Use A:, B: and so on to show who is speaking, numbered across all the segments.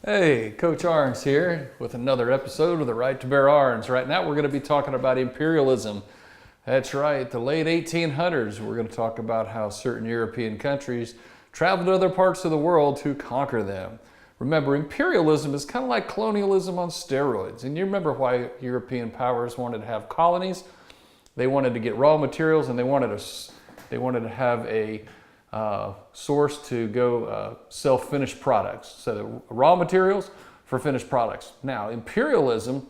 A: Hey, Coach Arns here with another episode of the Right to Bear Arms. Right now we're going to be talking about imperialism. That's right, the late 1800s. We're going to talk about how certain European countries traveled to other parts of the world to conquer them. Remember, imperialism is kind of like colonialism on steroids. And you remember why European powers wanted to have colonies? They wanted to get raw materials and they wanted to have a source to go sell finished products. So the raw materials for finished products. Now, imperialism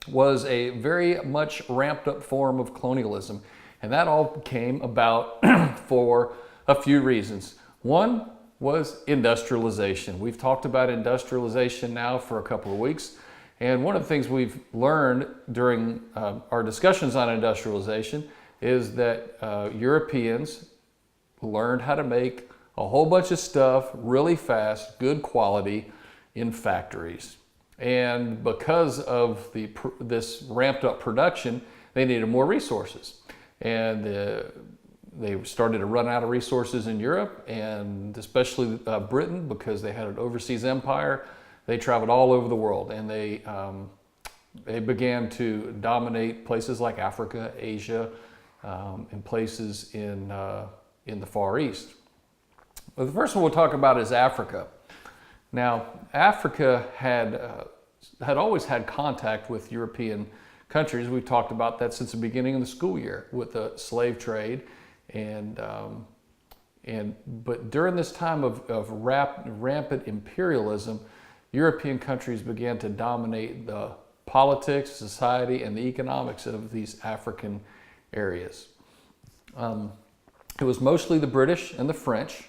A: was a very much ramped up form of colonialism, and that all came about for a few reasons. One was industrialization. We've talked about industrialization now for a couple of weeks, and one of the things we've learned during our discussions on industrialization is that Europeans learned how to make a whole bunch of stuff really fast, good quality in factories. And because of this ramped up production, they needed more resources. And they started to run out of resources in Europe, and especially Britain, because they had an overseas empire. They traveled all over the world, and they began to dominate places like Africa, Asia, and places in the Far East. Well, the first one we'll talk about is Africa. Now, Africa had always had contact with European countries. We've talked about that since the beginning of the school year with the slave trade, but during this time of rampant imperialism, European countries began to dominate the politics, society, and the economics of these African areas. It was mostly the British and the French,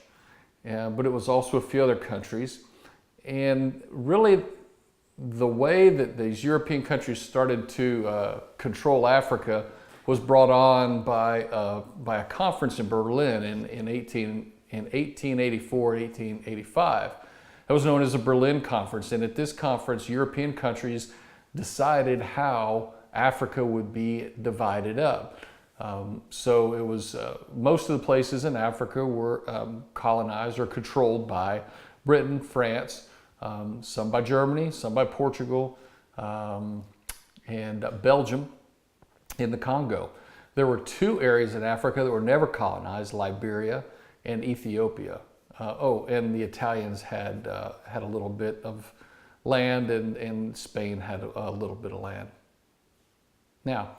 A: but it was also a few other countries. And really, the way that these European countries started to control Africa was brought on by a conference in Berlin in 1884, 1885. That was known as the Berlin Conference. And at this conference, European countries decided how Africa would be divided up. So it was most of the places in Africa were colonized or controlled by Britain, France, some by Germany, some by Portugal, and Belgium in the Congo. There were two areas in Africa that were never colonized: Liberia and Ethiopia. And the Italians had a little bit of land, and Spain had a little bit of land. Now,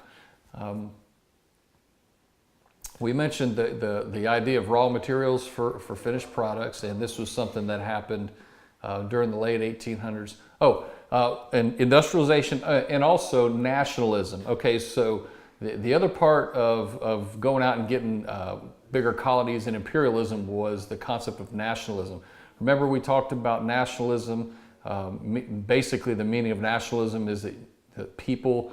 A: we mentioned the idea of raw materials for finished products, and this was something that happened during the late 1800s. And industrialization and also nationalism. Okay, so the other part of going out and getting bigger colonies and imperialism was the concept of nationalism. Remember, we talked about nationalism. Basically, the meaning of nationalism is that people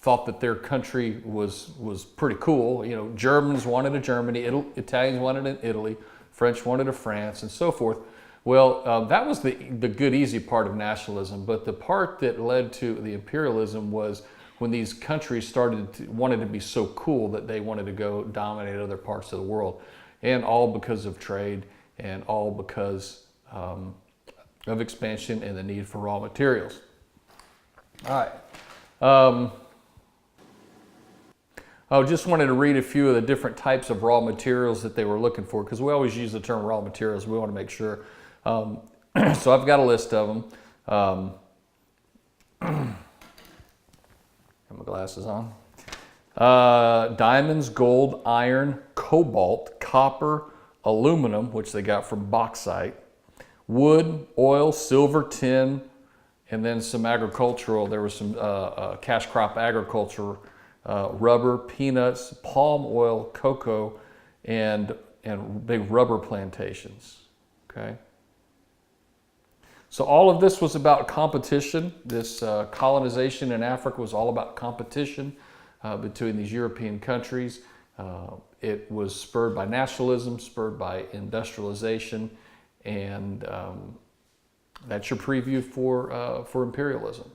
A: thought that their country was pretty cool. You know, Germans wanted a Germany, Italians wanted an Italy, French wanted a France, and so forth. Well, that was the good, easy part of nationalism. But the part that led to the imperialism was when these countries wanted to be so cool that they wanted to go dominate other parts of the world, and all because of trade, and all because of expansion and the need for raw materials. All right. I just wanted to read a few of the different types of raw materials that they were looking for, because we always use the term raw materials. We want to make sure. So I've got a list of them. Got my glasses on. Diamonds, gold, iron, cobalt, copper, aluminum, which they got from bauxite, wood, oil, silver, tin, and then some agricultural. There was some cash crop agriculture. Rubber, peanuts, palm oil, cocoa, and big rubber plantations. Okay. So all of this was about competition. This colonization in Africa was all about competition between these European countries. It was spurred by nationalism, spurred by industrialization, and that's your preview for imperialism.